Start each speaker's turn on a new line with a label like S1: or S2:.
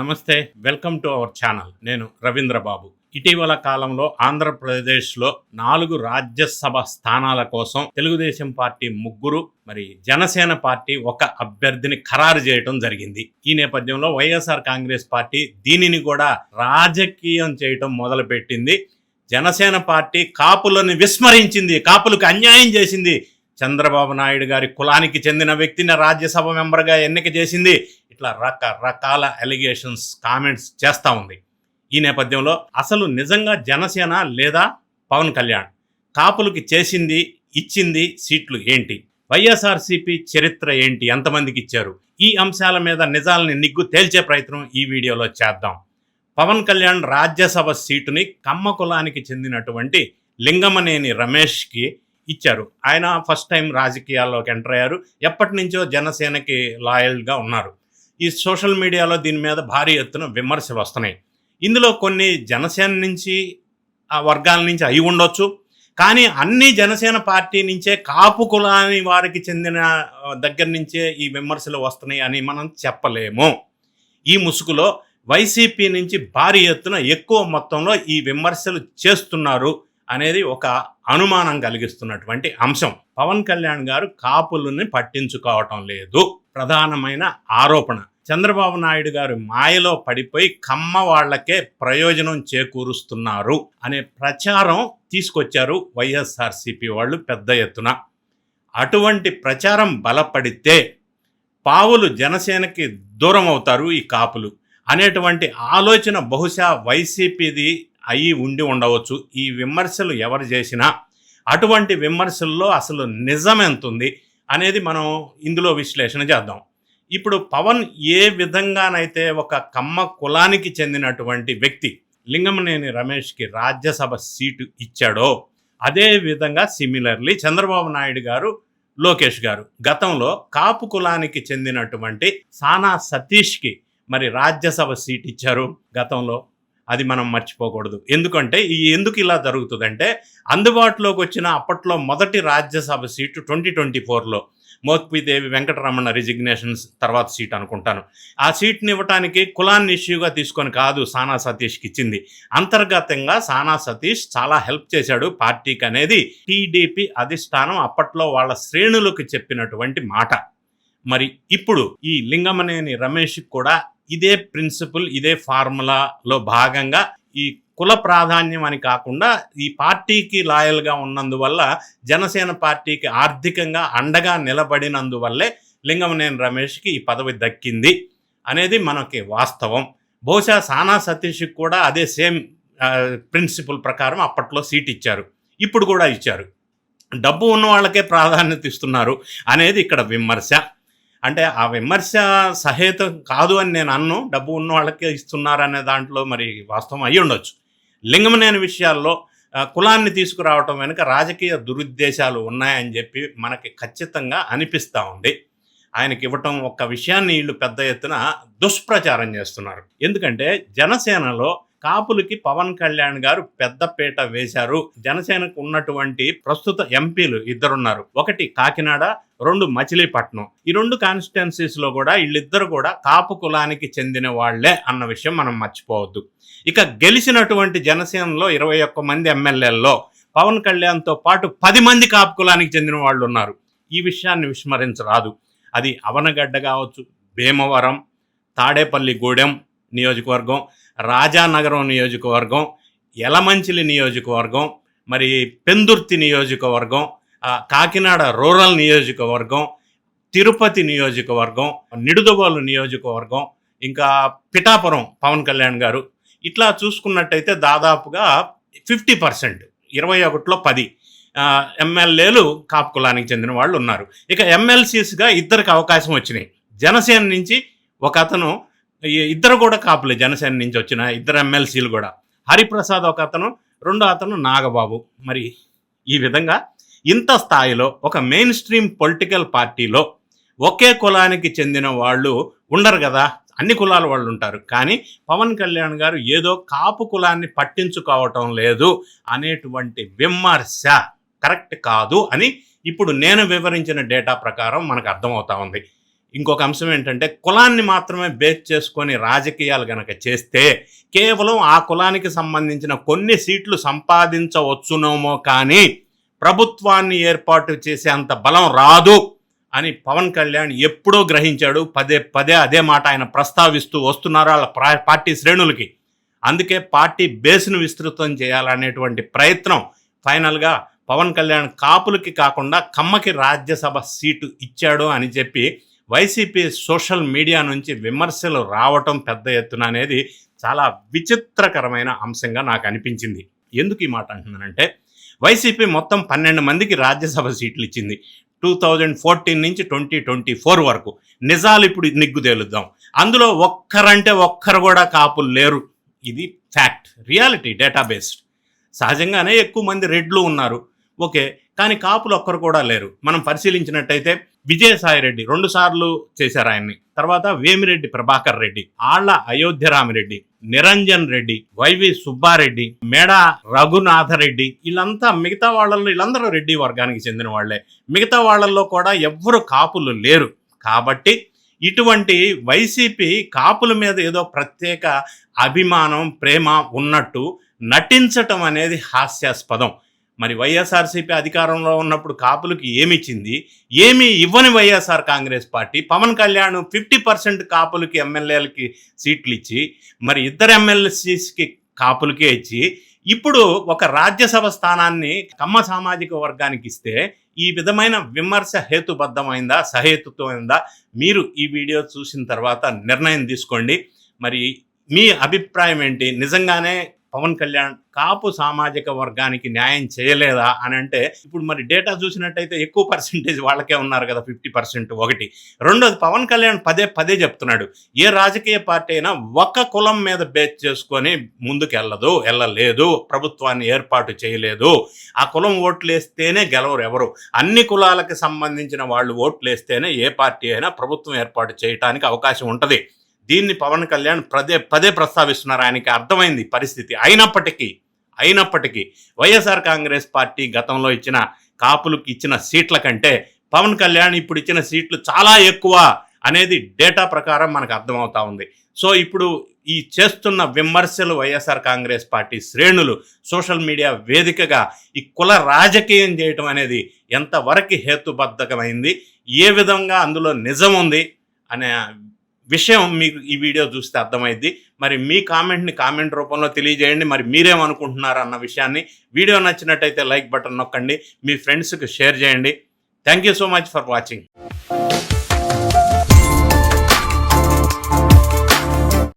S1: నమస్తే, welcome to our channel. నేను రవీంద్ర బాబు. ఇటీవల కాలంలో ఆంధ్రప్రదేశ్లో 4 రాజ్యసభ స్థానాల కోసం తెలుగుదేశం పార్టీ 3, మరి జనసేన పార్టీ 1 అభ్యర్థిని ఖరారు చేయడం జరిగింది. ఈ నేపథ్యంలో వైఎస్ఆర్ కాంగ్రెస్ పార్టీ దీనిని కూడా రాజకీయం చేయటం మొదలుపెట్టింది. జనసేన పార్టీ కాపులను విస్మరించింది, కాపులకు అన్యాయం చేసింది. చంద్రబాబు నాయుడు గారి కులానికి చెందిన వ్యక్తిని రాజ్యసభ మెంబర్గా ఎన్నిక చేసింది. ఇట్లా రకరకాల అలిగేషన్స్, కామెంట్స్ చేస్తూ ఉంది. ఈ నేపథ్యంలో అసలు నిజంగా జనసేన లేదా పవన్ కళ్యాణ్ కాపులకి చేసింది, ఇచ్చింది సీట్లు ఏంటి, వైఎస్ఆర్సీపీ చరిత్ర ఏంటి, ఎంతమందికి ఇచ్చారు, ఈ అంశాల మీద నిజాలని నిగ్గు తేల్చే ప్రయత్నం ఈ వీడియోలో చేద్దాం. పవన్ కళ్యాణ్ రాజ్యసభ సీటుని కమ్మ కులానికి చెందినటువంటి లింగమనేని రమేష్కి ఇచ్చారు. ఆయన ఫస్ట్ టైం రాజకీయాల్లోకి ఎంటర్ అయ్యారు. ఎప్పటి నుంచో జనసేనకి లాయల్గా ఉన్నారు. ఈ సోషల్ మీడియాలో దీని మీద భారీ ఎత్తున విమర్శలు వస్తున్నాయి. ఇందులో కొన్ని జనసేన నుంచి, ఆ వర్గాల నుంచి అయి ఉండొచ్చు, కానీ అన్ని జనసేన పార్టీ నుంచే కాపు కులాని వారికి చెందిన దగ్గర నుంచే ఈ విమర్శలు వస్తున్నాయి అని మనం చెప్పలేము. ఈ ముసుగులో వైసీపీ నుంచి భారీ ఎత్తున ఎక్కువ మొత్తంలో ఈ విమర్శలు చేస్తున్నారు అనేది ఒక అనుమానం కలిగిస్తున్నటువంటి అంశం. పవన్ కళ్యాణ్ గారు కాపులని పట్టించుకోవటం లేదు ప్రధానమైన ఆరోపణ. చంద్రబాబు నాయుడు గారు మాయలో పడిపోయి కమ్మ వాళ్లకే ప్రయోజనం చేకూరుస్తున్నారు అనే ప్రచారం తీసుకొచ్చారు వైఎస్ఆర్సీపీ వాళ్ళు పెద్ద ఎత్తున. అటువంటి ప్రచారం బలపడితే పావులు జనసేనకి దూరం అవుతారు ఈ కాపులు అనేటువంటి ఆలోచన బహుశా వైసీపీది అయి ఉండి ఉండవచ్చు. ఈ విమర్శలు ఎవరు చేసినా అటువంటి విమర్శల్లో అసలు నిజం ఎంత ఉంది అనేది మనం ఇందులో విశ్లేషణ చేద్దాం. ఇప్పుడు పవన్ ఏ విధంగానైతే ఒక కమ్మ కులానికి చెందినటువంటి వ్యక్తి లింగమనేని రమేష్కి రాజ్యసభ సీటు ఇచ్చాడో అదే విధంగా సిమిలర్లీ చంద్రబాబు నాయుడు గారు, లోకేష్ గారు గతంలో కాపు కులానికి చెందినటువంటి సానా సతీష్కి మరి రాజ్యసభ సీట్ ఇచ్చారు గతంలో. అది మనం మర్చిపోకూడదు. ఎందుకంటే ఎందుకు ఇలా జరుగుతుందంటే అందుబాటులోకి వచ్చిన అప్పట్లో మొదటి రాజ్యసభ సీటు 2024లో మోత్పీదేవి వెంకటరమణ రిజిగ్నేషన్స్ తర్వాత సీట్ అనుకుంటాను. ఆ సీట్ని ఇవ్వటానికి కులాన్ని ఇష్యూగా తీసుకొని కాదు సానా సతీష్కి ఇచ్చింది. అంతర్గతంగా సానా సతీష్ చాలా హెల్ప్ చేశాడు పార్టీకి అనేది టీడీపీ అధిష్టానం అప్పట్లో వాళ్ళ శ్రేణులకు చెప్పినటువంటి మాట. మరి ఇప్పుడు ఈ లింగమనేని రమేష్ కూడా ఇదే ప్రిన్సిపల్, ఇదే ఫార్ములాలో భాగంగా ఈ కుల ప్రాధాన్యం అని కాకుండా ఈ పార్టీకి లాయల్గా ఉన్నందువల్ల, జనసేన పార్టీకి ఆర్థికంగా అండగా నిలబడినందువల్లే లింగమనేని రమేష్కి ఈ పదవి దక్కింది అనేది మనకి వాస్తవం. బహుశా సానా సతీష్కి కూడా అదే సేమ్ ప్రిన్సిపల్ ప్రకారం అప్పట్లో సీట్ ఇచ్చారు, ఇప్పుడు కూడా ఇచ్చారు. డబ్బు ఉన్న వాళ్ళకే ప్రాధాన్యత ఇస్తున్నారు అనేది ఇక్కడ విమర్శ. అంటే ఆ విమర్శ సహేతం కాదు అని నేను అన్ను. డబ్బు ఉన్న వాళ్ళకే ఇస్తున్నారనే దాంట్లో మరి వాస్తవం అయ్యి ఉండొచ్చు. లింగమనేని విషయాల్లో కులాన్ని తీసుకురావటం వెనుక రాజకీయ దురుద్దేశాలు ఉన్నాయని చెప్పి మనకి ఖచ్చితంగా అనిపిస్తూ ఉంది. ఆయనకి ఇవ్వటం ఒక్క విషయాన్ని వీళ్ళు పెద్ద ఎత్తున దుష్ప్రచారం చేస్తున్నారు. ఎందుకంటే జనసేనలో కాపులకి పవన్ కళ్యాణ్ గారు పెద్దపీట వేశారు. జనసేనకు ఉన్నటువంటి ప్రస్తుత ఎంపీలు 2 ఉన్నారు. ఒకటి కాకినాడ, 2 మచిలీపట్నం. ఈ 2 కాన్స్టిట్యున్సీస్లో కూడా వీళ్ళిద్దరు కూడా కాపు కులానికి చెందిన వాళ్లే అన్న విషయం మనం మర్చిపోవద్దు. ఇక గెలిచినటువంటి జనసేనలో 21 మంది ఎమ్మెల్యేల్లో పవన్ కళ్యాణ్తో పాటు 10 మంది కాపు కులానికి చెందిన వాళ్ళు ఉన్నారు. ఈ విషయాన్ని విస్మరించరాదు. అది అవనగడ్డ కావచ్చు, భీమవరం, తాడేపల్లిగూడెం నియోజకవర్గం, రాజానగరం నియోజకవర్గం, యలమంచిలి నియోజకవర్గం, మరి పెందుర్తి నియోజకవర్గం, కాకినాడ రూరల్ నియోజకవర్గం, తిరుపతి నియోజకవర్గం, నిడుదవోలు నియోజకవర్గం, ఇంకా పిఠాపురం పవన్ కళ్యాణ్ గారు. ఇట్లా చూసుకున్నట్టయితే దాదాపుగా 50%, 21లో 10 ఎమ్మెల్యేలు కాపు కులానికి చెందిన వాళ్ళు ఉన్నారు. ఇక ఎమ్మెల్సీస్గా 2కి అవకాశం వచ్చినాయి. జనసేన నుంచి ఒక అతను, 2 కూడా కాపులే, జనసేన నుంచి వచ్చిన 2 ఎమ్మెల్సీలు కూడా. హరిప్రసాద్ ఒక అతను, 2వ అతను నాగబాబు. మరి ఈ విధంగా ఇంత స్థాయిలో ఒక మెయిన్ స్ట్రీమ్ పొలిటికల్ పార్టీలో ఒకే కులానికి చెందిన వాళ్ళు ఉండరు కదా, అన్ని కులాల వాళ్ళు ఉంటారు. కానీ పవన్ కళ్యాణ్ గారు ఏదో కాపు కులాన్ని పట్టించుకోవటం లేదు అనేటువంటి విమర్శ కరెక్ట్ కాదు అని ఇప్పుడు నేను వివరించిన డేటా ప్రకారం మనకు అర్థమవుతా ఉంది. ఇంకొక అంశం ఏంటంటే కులాన్ని మాత్రమే బేస్ చేసుకొని రాజకీయాలు గనక చేస్తే కేవలం ఆ కులానికి సంబంధించిన కొన్ని సీట్లు సంపాదించవచ్చునేమో కానీ ప్రభుత్వాన్ని ఏర్పాటు చేసే అంత బలం రాదు అని పవన్ కళ్యాణ్ ఎప్పుడో గ్రహించాడు. పదే పదే అదే మాట ఆయన ప్రస్తావిస్తూ వస్తున్నారు వాళ్ళ పార్టీ శ్రేణులకి. అందుకే పార్టీ బేస్ను విస్తృతం చేయాలనేటువంటి ప్రయత్నం ఫైనల్గా పవన్ కళ్యాణ్ కాపులకి కాకుండా కమ్మకి రాజ్యసభ సీటు ఇచ్చాడు అని చెప్పి వైసీపీ సోషల్ మీడియా నుంచి విమర్శలు రావటం పెద్ద ఎత్తున అనేది చాలా విచిత్రకరమైన అంశంగా నాకు అనిపించింది. ఎందుకు ఈ మాట అంటున్నానంటే వైసీపీ మొత్తం 12 మందికి రాజ్యసభ సీట్లు ఇచ్చింది 2014 నుంచి 2024 వరకు. నిజాలు ఇప్పుడు నిగ్గు తేలుద్దాం. అందులో ఒక్కరంటే ఒక్కరు కూడా కాపులు లేరు. ఇది ఫ్యాక్ట్, రియాలిటీ, డేటాబేస్డ్. సహజంగానే ఎక్కువ మంది రెడ్లు ఉన్నారు, ఓకే, కానీ కాపులు ఒక్కరు కూడా లేరు. మనం పరిశీలించినట్టయితే విజయసాయి రెడ్డి 2 సార్లు చేశారు ఆయన్ని, తర్వాత వేమిరెడ్డి ప్రభాకర్ రెడ్డి, ఆళ్ల అయోధ్యరామిరెడ్డి, నిరంజన్ రెడ్డి, వైవి సుబ్బారెడ్డి, మేడ రఘునాథరెడ్డి, మిగతా వాళ్ళల్లో వీళ్ళందరూ రెడ్డి వర్గానికి చెందిన వాళ్లే. మిగతా వాళ్ళల్లో కూడా ఎవ్వరు కాపులు లేరు. కాబట్టి ఇటువంటి వైసీపీ కాపుల మీద ఏదో ప్రత్యేక అభిమానం, ప్రేమ ఉన్నట్టు నటించటం అనేది హాస్యాస్పదం. మరి వైఎస్ఆర్సీపీ అధికారంలో ఉన్నప్పుడు కాపులకి ఏమిచ్చింది? ఏమీ ఇవ్వని వైఎస్ఆర్ కాంగ్రెస్ పార్టీ పవన్ కళ్యాణ్ 50% కాపులకి ఎమ్మెల్యేలకి సీట్లు ఇచ్చి, మరి 2 ఎమ్మెల్సీస్కి కాపులకే ఇచ్చి, ఇప్పుడు ఒక రాజ్యసభ స్థానాన్ని కమ్మ సామాజిక వర్గానికి ఇస్తే ఈ విధమైన విమర్శ హేతుబద్ధమైందా, సహేతుత్వమైందా? మీరు ఈ వీడియో చూసిన తర్వాత నిర్ణయం తీసుకోండి. మరి మీ అభిప్రాయం ఏంటి? నిజంగానే పవన్ కళ్యాణ్ కాపు సామాజిక వర్గానికి న్యాయం చేయలేదా అని అంటే, ఇప్పుడు మరి డేటా చూసినట్టయితే ఎక్కువ పర్సెంటేజ్ వాళ్ళకే ఉన్నారు కదా, 50%. ఒకటి. రెండోది, పవన్ కళ్యాణ్ పదే పదే చెప్తున్నాడు, ఏ రాజకీయ పార్టీ అయినా ఒక కులం మీద బేస్ చేసుకొని ముందుకు వెళ్ళలేదు, ప్రభుత్వాన్ని ఏర్పాటు చేయలేదు. ఆ కులం ఓట్లు వేస్తేనే గెలవరు ఎవరు. అన్ని కులాలకు సంబంధించిన వాళ్ళు ఓట్లు వేస్తేనే ఏ పార్టీ అయినా ప్రభుత్వం ఏర్పాటు చేయడానికి అవకాశం ఉంటుంది. దీన్ని పవన్ కళ్యాణ్ పదే ప్రస్తావిస్తున్నారు. ఆయనకి అర్థమైంది పరిస్థితి. అయినప్పటికీ వైఎస్ఆర్ కాంగ్రెస్ పార్టీ గతంలో ఇచ్చిన కాపులకు ఇచ్చిన సీట్ల కంటే పవన్ కళ్యాణ్ ఇప్పుడు ఇచ్చిన సీట్లు చాలా ఎక్కువ అనేది డేటా ప్రకారం మనకు అర్థమవుతా ఉంది. సో ఇప్పుడు ఈ చేస్తున్న విమర్శలు వైఎస్ఆర్ కాంగ్రెస్ పార్టీ శ్రేణులు సోషల్ మీడియా వేదికగా ఈ కుల రాజకీయం చేయటం అనేది ఎంతవరకు హేతుబద్ధకమైంది, ఏ విధంగా అందులో నిజం ఉంది అనే విషయం మీకు ఈ వీడియో చూస్తే అర్థమైద్ది. మరి మీ కామెంట్ రూపంలో తెలియజేయండి. మరి మీరేమనుకుంటున్నారు అన్న విషయాన్ని. వీడియో నచ్చినట్టయితే లైక్ బటన్ నొక్కండి, మీ ఫ్రెండ్స్కి షేర్ చేయండి. Thank you so much for watching.